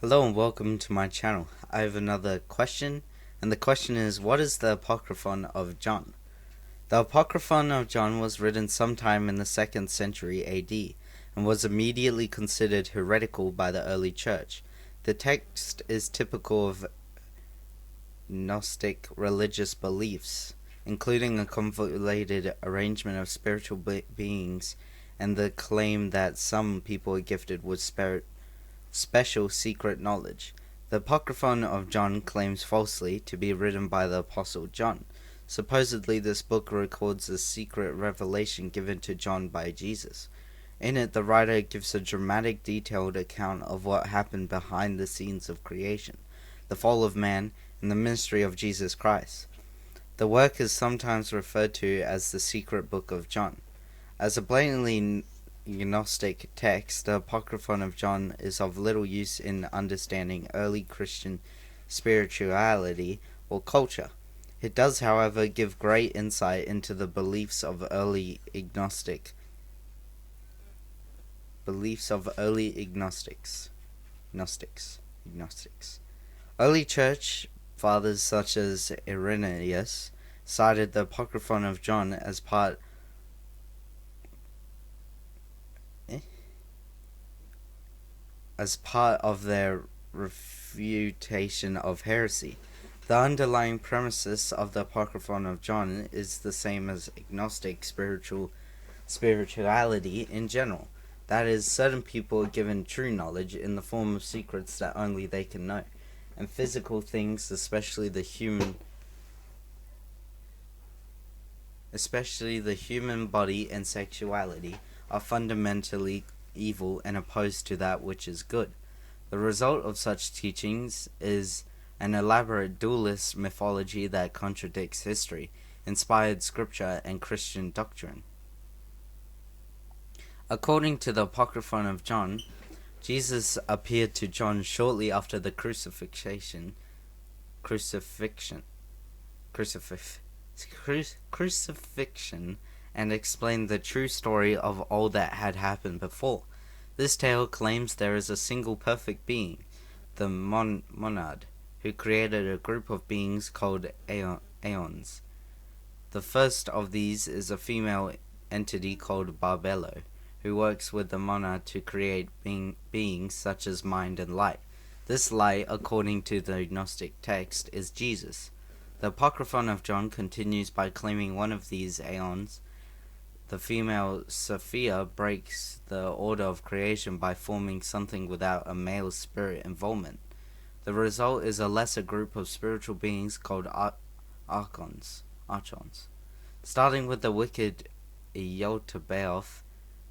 Hello and welcome to my channel. I have another question, and the question is, what is the apocryphon of John? The apocryphon of John was written sometime in the 2nd century AD and was immediately considered heretical by the early church. The text is typical of Gnostic religious beliefs, including a convoluted arrangement of spiritual beings and the claim that some people are gifted with special secret knowledge. The apocryphon of John claims falsely to be written by the Apostle John. Supposedly this book records a secret revelation given to John by Jesus. In it, the writer gives a dramatic, detailed account of what happened behind the scenes of creation, the fall of man, and the ministry of Jesus Christ. The work is sometimes referred to as the Secret Book of John. As a blatantly Gnostic text, the apocryphon of John is of little use in understanding early Christian spirituality or culture. It does, however, give great insight into the beliefs of early Gnostics. Early church fathers such as Irenaeus cited the apocryphon of John as part of their refutation of heresy. The underlying premises of the apocryphon of John is the same as agnostic spirituality in general. That is, certain people are given true knowledge in the form of secrets that only they can know, and physical things, especially the human body and sexuality, are fundamentally evil and opposed to that which is good. The result of such teachings is an elaborate dualist mythology that contradicts history, inspired scripture, and Christian doctrine. According to the apocryphon of John, Jesus appeared to John shortly after the crucifixion and explained the true story of all that had happened before. This tale claims there is a single perfect being, the monad, who created a group of beings called aeons. The first of these is a female entity called Barbelo, who works with the monad to create beings such as mind and light. This light, according to the Gnostic text, is Jesus. The apocryphon of John continues by claiming one of these aeons, the female Sophia, breaks the order of creation by forming something without a male spirit involvement. The result is a lesser group of spiritual beings called archons. Starting with the wicked Yaldabaoth.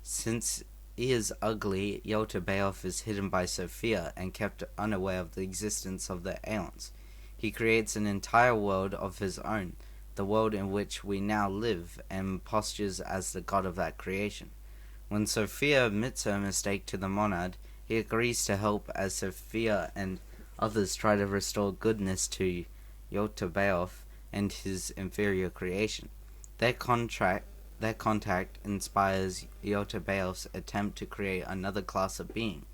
Since he is ugly, Yaldabaoth is hidden by Sophia and kept unaware of the existence of the aeons. He creates an entire world of his own, the world in which we now live, and postures as the god of that creation. When Sophia admits her mistake to the monad, he agrees to help as Sophia and others try to restore goodness to Yaldabaoth and his inferior creation. Their contact inspires Yaldabaoth's attempt to create another class of being,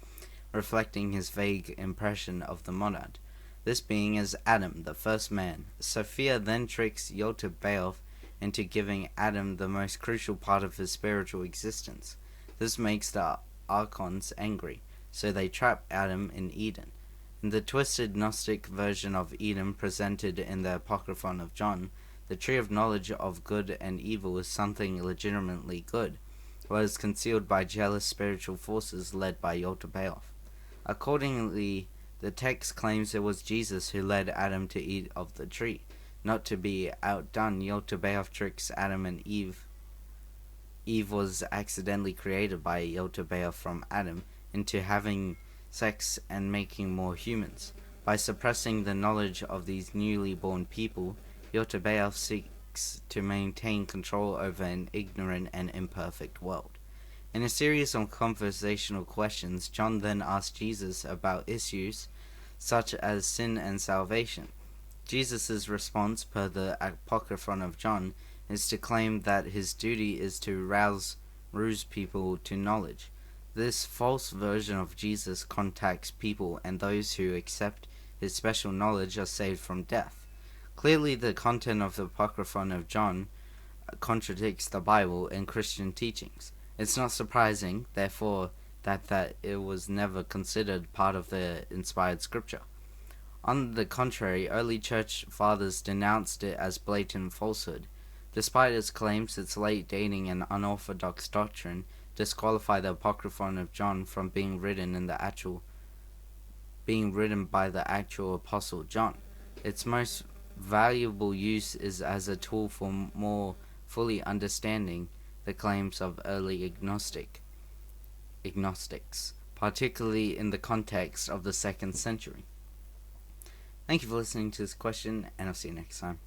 reflecting his vague impression of the monad. This being is Adam, the first man. Sophia then tricks Yaldabaoth into giving Adam the most crucial part of his spiritual existence. This makes the archons angry, so they trap Adam in Eden. In the twisted Gnostic version of Eden presented in the apocryphon of John, the tree of knowledge of good and evil is something legitimately good, but is concealed by jealous spiritual forces led by Yaldabaoth. Accordingly, the text claims it was Jesus who led Adam to eat of the tree. Not to be outdone, Yaldabaoth tricks Adam and Eve. Eve was accidentally created by Yaldabaoth from Adam into having sex and making more humans. By suppressing the knowledge of these newly born people, Yaldabaoth seeks to maintain control over an ignorant and imperfect world. In a series of conversational questions, John then asks Jesus about issues such as sin and salvation. Jesus' response, per the apocryphon of John, is to claim that his duty is to rouse people to knowledge. This false version of Jesus contacts people, and those who accept his special knowledge are saved from death. Clearly, the content of the apocryphon of John contradicts the Bible and Christian teachings. It's not surprising, therefore, that it was never considered part of the inspired scripture. On the contrary, early church fathers denounced it as blatant falsehood. Despite its claims, its late dating and unorthodox doctrine disqualify the apocryphon of John from being written by the actual apostle John. Its most valuable use is as a tool for more fully understanding the claims of early agnostics, particularly in the context of the 2nd century. Thank you for listening to this question, and I'll see you next time.